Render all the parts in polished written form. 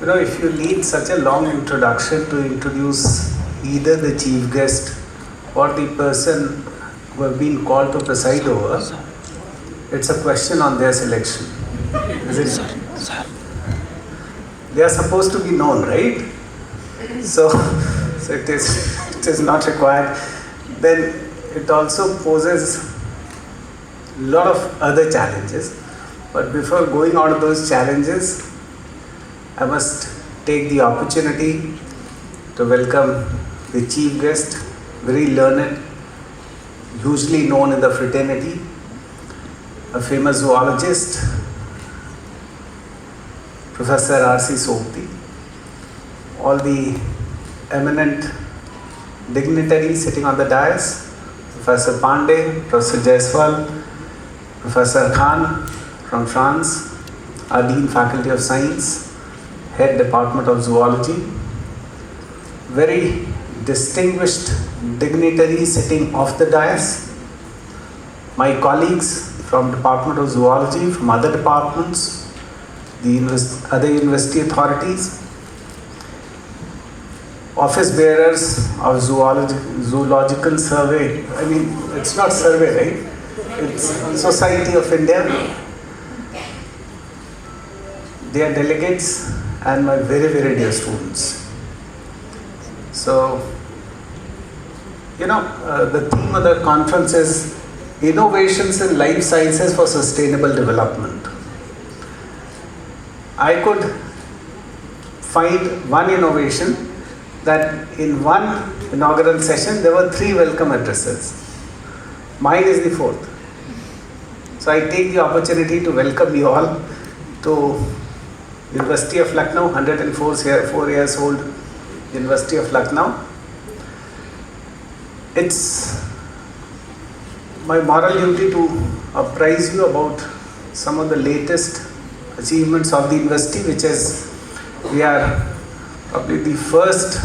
If you need such a long introduction to introduce either the chief guest or the person who have been called to preside over, it's a question on their selection, isn't it? They are supposed to be known, right? So it is not required. Then it also poses a lot of other challenges. But before going on to those challenges, I must take the opportunity to welcome the chief guest, very learned, hugely known in the fraternity, a famous zoologist, Professor R.C. Sokti, all the eminent dignitaries sitting on the dais, Professor Pandey, Professor Jaiswal, Professor Khan from France, our Dean Faculty of Science, Head Department of Zoology, very distinguished dignitaries sitting off the dais, my colleagues from Department of Zoology, from other departments, the other university authorities, office bearers of Zoological Survey. I mean, it's not survey, right? It's Society of India. They are delegates and my very, very dear students. So, the theme of the conference is Innovations in Life Sciences for Sustainable Development. I could find one innovation that in one inaugural session there were 3 welcome addresses. Mine is the 4th. So I take the opportunity to welcome you all to University of Lucknow, 104 years old University of Lucknow. It's my moral duty to apprise you about some of the latest achievements of the university, which is, we are probably the first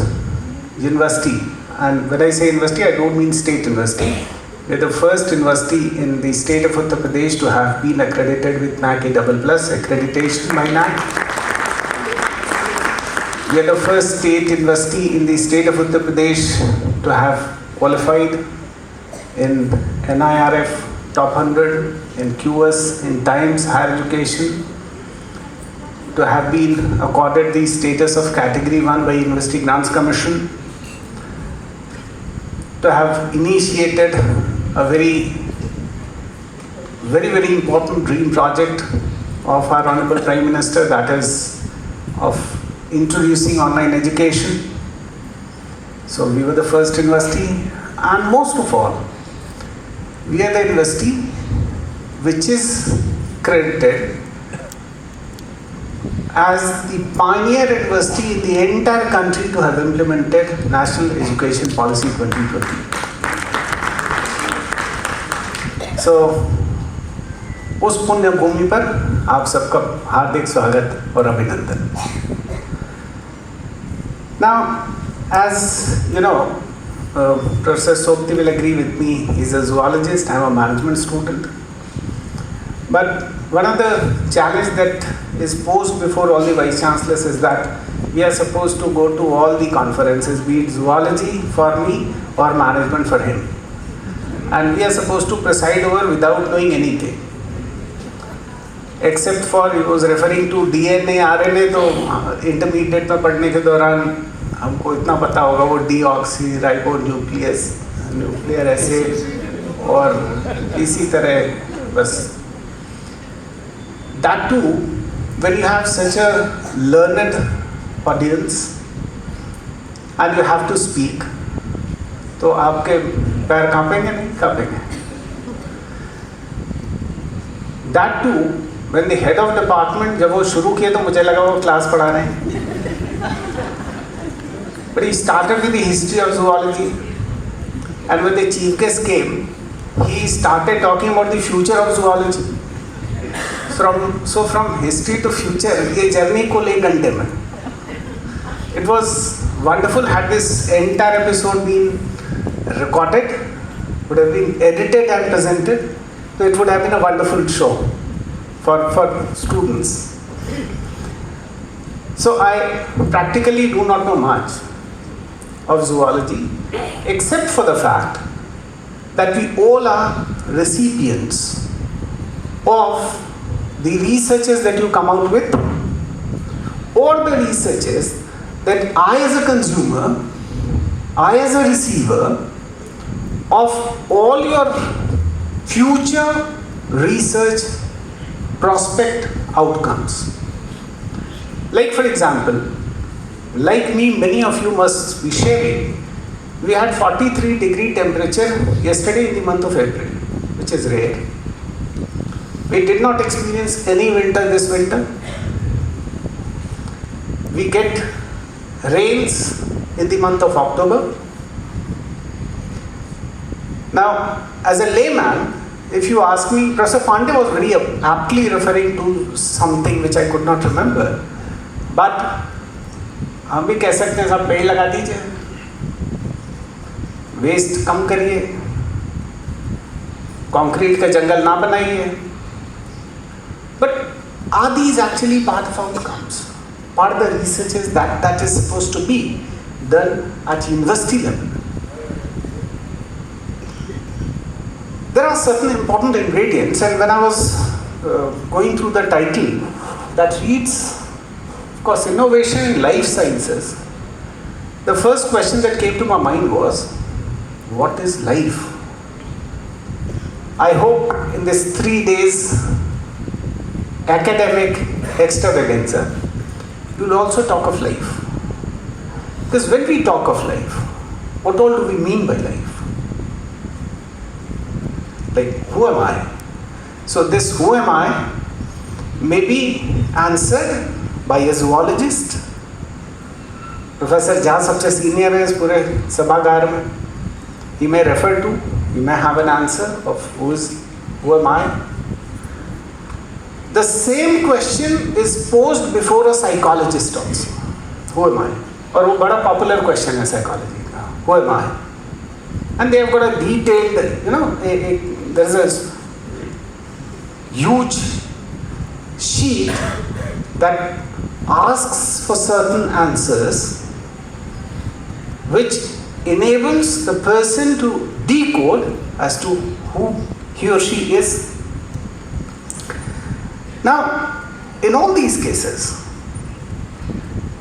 university, and when I say university, I don't mean state university. We are the first university in the state of Uttar Pradesh to have been accredited with NAC A++ accreditation by NAC. We are the first state university in the state of Uttar Pradesh to have qualified in NIRF top 100, in QS, in Times Higher Education, to have been accorded the status of Category 1 by University Grants Commission, to have initiated a very, very, very important dream project of our Honorable Prime Minister, that is of introducing online education. So we were the first university, and most of all, we are the university which is credited as the pioneer university in the entire country to have implemented National Education Policy 2020. So, उस पुण्य भूमि पर आप सबका हार्दिक स्वागत और अभिनंदन. Now, as you know, Professor Sokti will agree with me. He's a zoologist. I'm a management student. But one of the challenges that is posed before all the vice chancellors is that we are supposed to go to all the conferences, be it zoology for me or management for him. And we are supposed to preside over without knowing anything. Except for, he was referring to DNA, RNA, तो intermediate में पढ़ने के दौरान हमको इतना पता होगा वो डीऑक्सी न्यूक्लियर एसिड और इसी तरह बस. That too, when you have such a learned audience and you have to speak, तो आपके पैर कांपेंगे नहीं कांपेंगे. That too, when the head of department जब वो शुरू किए तो मुझे लगा वो क्लास पढ़ा रहे हैं. But he started with the history of zoology, and when the chief guest came, he started talking about the future of zoology. So from history to future, ये journey को ले घंटे में. It was wonderful. Had this entire episode been recorded, would have been edited and presented, so it would have been a wonderful show for students. So I practically do not know much of zoology, except for the fact that we all are recipients of the researches that you come out with, or the researches that I as a consumer, I as a receiver of all your future research prospect outcomes. Like for example, like me, many of you must be sharing, we had 43-degree temperature yesterday in the month of April, which is rare. We did not experience any winter this winter. We get rains in the month of October. Now, as a layman, if you ask me, Professor Pandey was very aptly referring to something which I could not remember, but हम भी कह सकते हैं सब पेड़ लगा दीजिए, waste कम करिए, कंक्रीट का जंगल ना बनाइए. But are these actually part of outcomes? Part of the researches that is supposed to be done at university level? There are certain important ingredients, and when I was going through the title that reads, of course, innovation in life sciences, the first question that came to my mind was, what is life? I hope in this 3 days academic extravaganza, you'll also talk of life. Because when we talk of life, what all do we mean by life? Like, who am I? So this who am I may be answered by a zoologist. Professor जहाँ सबसे senior है इस पूरे सभागार में, he may refer to, he may have an answer of who am I. The same question is posed before a psychologist also. Who am I? और वो बड़ा popular question है psychology का. Who am I? And they have got a detailed, there is a huge sheet that asks for certain answers, which enables the person to decode as to who he or she is. Now, in all these cases,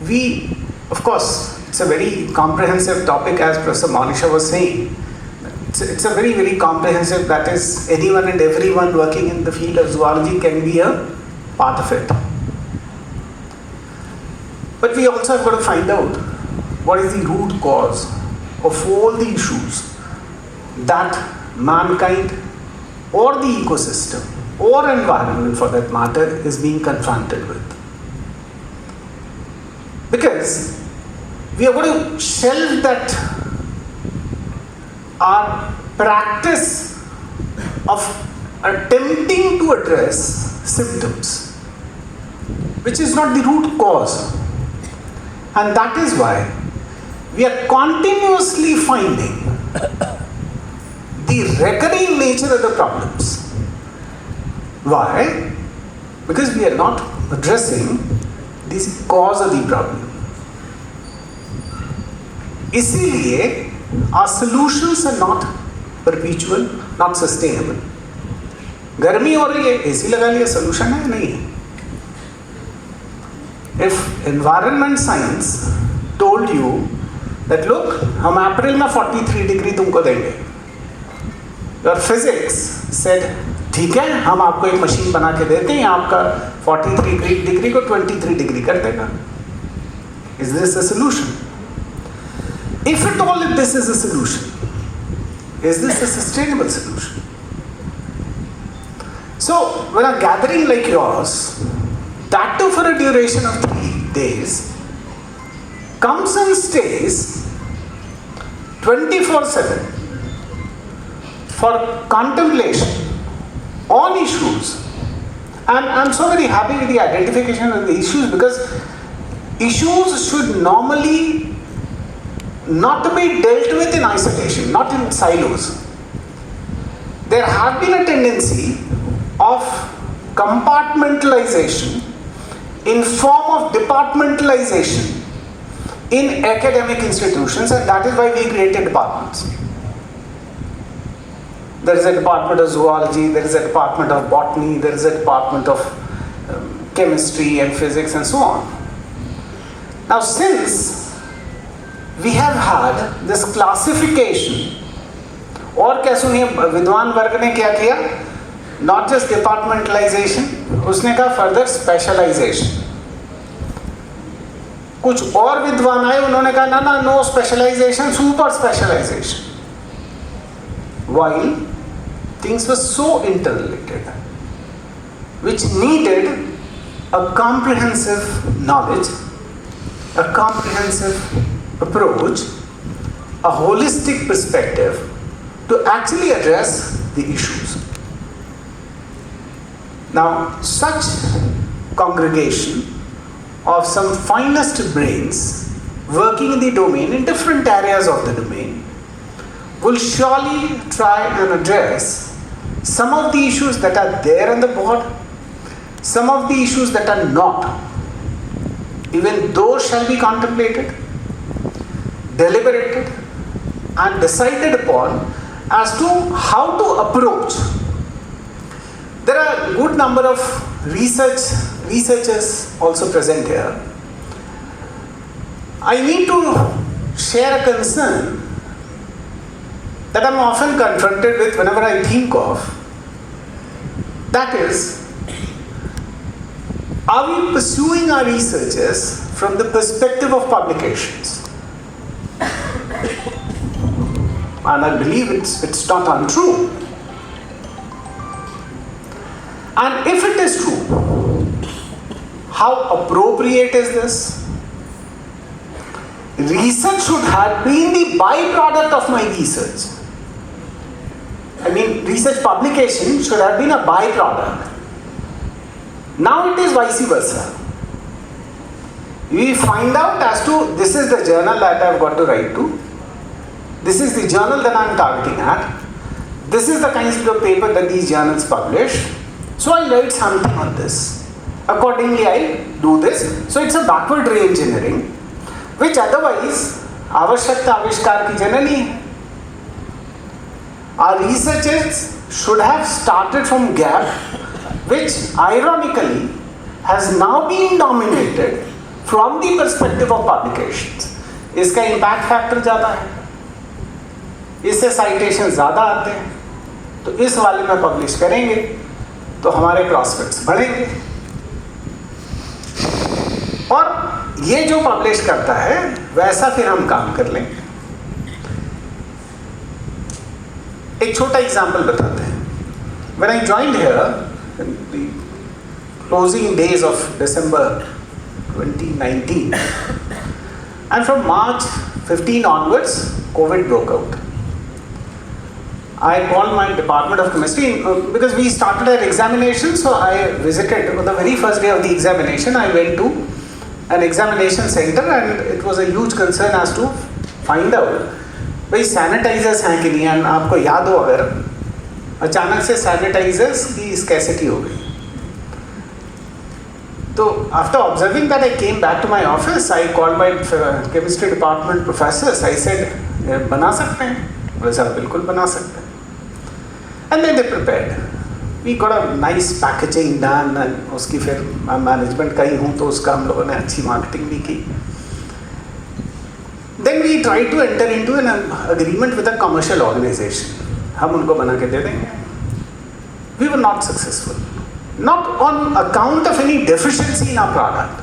we, of course, it's a very comprehensive topic, as Professor Monisha was saying. It's a very, very comprehensive, that is, anyone and everyone working in the field of zoology can be a part of it. But we also have got to find out what is the root cause of all the issues that mankind or the ecosystem or environment for that matter is being confronted with. Because we are going to shelve that our practice of attempting to address symptoms, which is not the root cause. And that is why we are continuously finding the recurring nature of the problems. Why? Because we are not addressing the cause of the problem. इसीलिए our solutions are not perpetual, not sustainable. गर्मी हो रही है, AC लगा लिया, solution है? नहीं है. If environment science told you that look, हम अप्रैल में 43 डिग्री तुमको देंगे, your physics said ठीक है, हम आपको एक मशीन बना के देते हैं, आपका 43 डिग्री को 23 डिग्री कर देगा. Is this a solution? If at all this is a solution, is this a sustainable solution? So, when a gathering like yours, that too for a duration of 3 days, comes and stays 24/7 for contemplation on issues, and I'm so very happy with the identification of the issues, because issues should normally not be dealt with in isolation, not in silos. There have been a tendency of compartmentalization in in form of departmentalization in academic institutions, and that is why we created departments. There is a department of zoology, there is a department of botany, there is a department of chemistry and physics and so on. Now, since we have had this classification, और क्या सुनिए विद्वान वर्ग ने क्या किया? Not just departmentalization, उसने कहा further specialization. कुछ और विद्वान आए, उन्होंने कहा ना ना, no specialization, super specialization. While things were so interrelated, which needed a comprehensive knowledge, a comprehensive approach, a holistic perspective to actually address the issues. Now, such congregation of some finest brains working in the domain, in different areas of the domain, will surely try and address some of the issues that are there on the board, some of the issues that are not. Even those shall be contemplated, deliberated, and decided upon as to how to approach. There are a good number of researchers also present here. I need to share a concern that I'm often confronted with whenever I think of. That is, are we pursuing our researches from the perspective of publications? And I believe it's not untrue. And if it is true, how appropriate is this? Research should have been the byproduct of my research. I mean, research publication should have been a byproduct. Now it is vice versa. We find out as to this is the journal that I've got to write to. This is the journal that I'm targeting at. This is the kinds of paper that these journals publish. So I write something on this. Accordingly, I do this. So it's a backward re-engineering, which otherwise आवश्यकता आविष्कार की जननी है. Our researchers should have started from gap, which ironically has now been dominated from the perspective of publications. इसका impact factor ज़्यादा है, इससे citation ज़्यादा आते हैं, तो इस वाले में publish करेंगे तो हमारे prospects बढ़ेंगे. और ये जो publish करता है वैसा फिर हम काम कर लेंगे. एक छोटा एग्जाम्पल बताते हैं. When I joined here in the closing days of December 2019, and from March 15 onwards, COVID broke out. I called my department of chemistry because we started our examination, so I visited on the very first day of the examination. I went to an examination center and it was a huge concern as to find out भाई sanitisers हैं कि नहीं. And आपको याद हो अगर अचानक से सैनिटाइजर्स की स्कैसिटी हो गई, तो after observing that I came back to my office. I called my chemistry department professors. I said बना सकते हैं? बोले सर बिल्कुल बना सकते हैं. And then they prepared. We got a nice packaging done and उसकी फिर मैनेजमेंट का ही हूँ तो उसका हम लोगों ने अच्छी मार्केटिंग भी की. Then we try to enter into an agreement with a commercial organization. हम उनको बना के दे देंगे. We were not successful. Not on account of any deficiency in our product.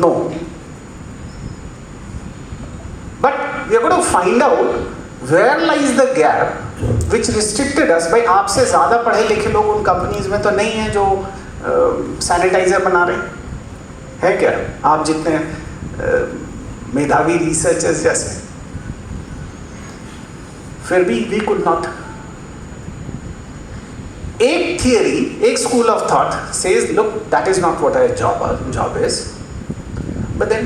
No. But we are going to find out where lies the gap which restricted us. भाई आपसे ज़्यादा पढ़े लिखे लोग उन कंपनीज में तो नहीं हैं जो सैनिटाइजर बना रहे हैं क्या? आप जितने मेधावी रिसर्चर्स जैसे, फिर भी वी कुड नॉट. एक थियरी, एक school of thought says look that is not what our job is, but then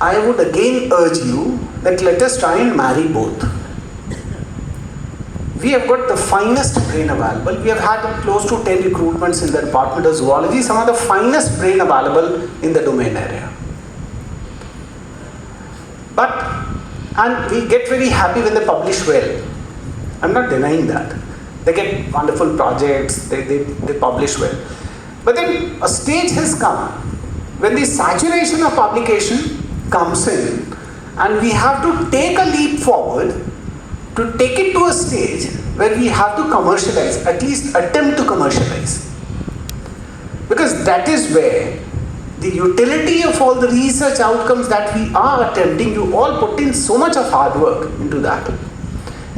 I would again urge you that let us try and marry both. we have got the finest brain available. We have had close to 10 recruitments in the Department of Zoology, some of the finest brain available in the domain area. And we get very happy when they publish well. I'm not denying that. They get wonderful projects, they publish well. But then a stage has come when the saturation of publication comes in, and we have to take a leap forward to take it to a stage where we have to commercialize, at least attempt to commercialize. Because that is where the utility of all the research outcomes that we are attempting, you all put in so much of hard work into that.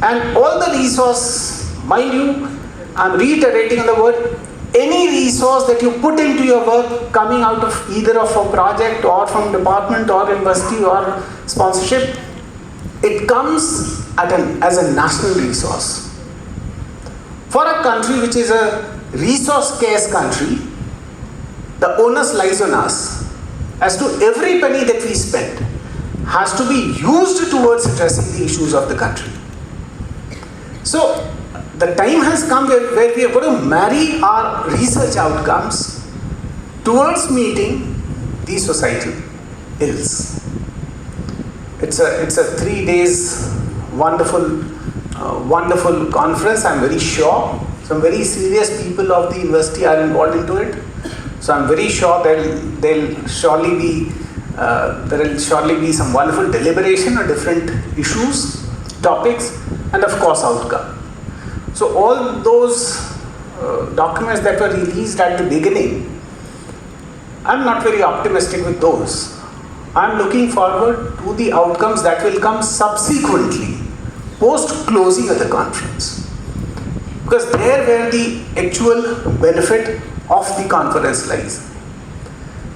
And all the resource, mind you, I'm reiterating on the word, any resource that you put into your work coming out of either of a project or from department or university or sponsorship, it comes as a national resource. For a country which is a resource scarce country, the onus lies on us as to every penny that we spend has to be used towards addressing the issues of the country. So the time has come where we are going to marry our research outcomes towards meeting the societal ills. It's a 3 days wonderful conference. I'm very sure some very serious people of the university are involved into it. So I'm very sure there will surely be some wonderful deliberation on different issues, topics, and of course outcome. So all those documents that were released at the beginning, I'm not very optimistic with those. I'm looking forward to the outcomes that will come subsequently, post closing of the conference. Because there where the actual benefit of the conference lies.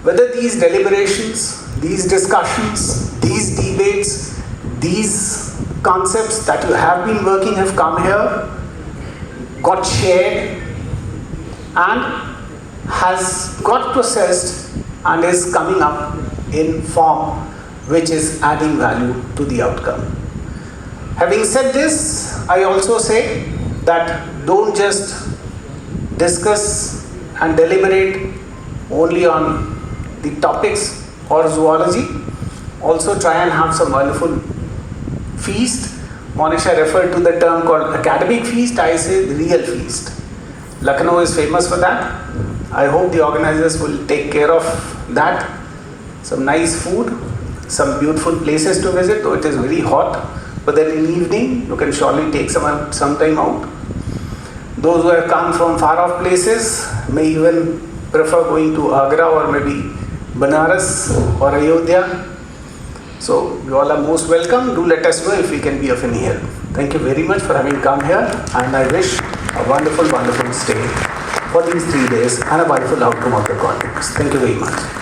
Whether these deliberations, these discussions, these debates, these concepts that you have been working have come here, got shared, and has got processed and is coming up in form which is adding value to the outcome. Having said this, I also say that don't just discuss and deliberate only on the topics or zoology. Also try and have some wonderful feast. Monisha referred to the term called academic feast. I say the real feast. Lucknow is famous for that. I hope the organizers will take care of that. Some nice food, some beautiful places to visit, though it is very hot. But then in the evening, you can surely take some time out. Those who have come from far off places may even prefer going to Agra or maybe Banaras or Ayodhya. So you all are most welcome. Do let us know if we can be of any help. Thank you very much for having come here, and I wish a wonderful, wonderful stay for these 3 days and a wonderful outcome of the conference. Thank you very much.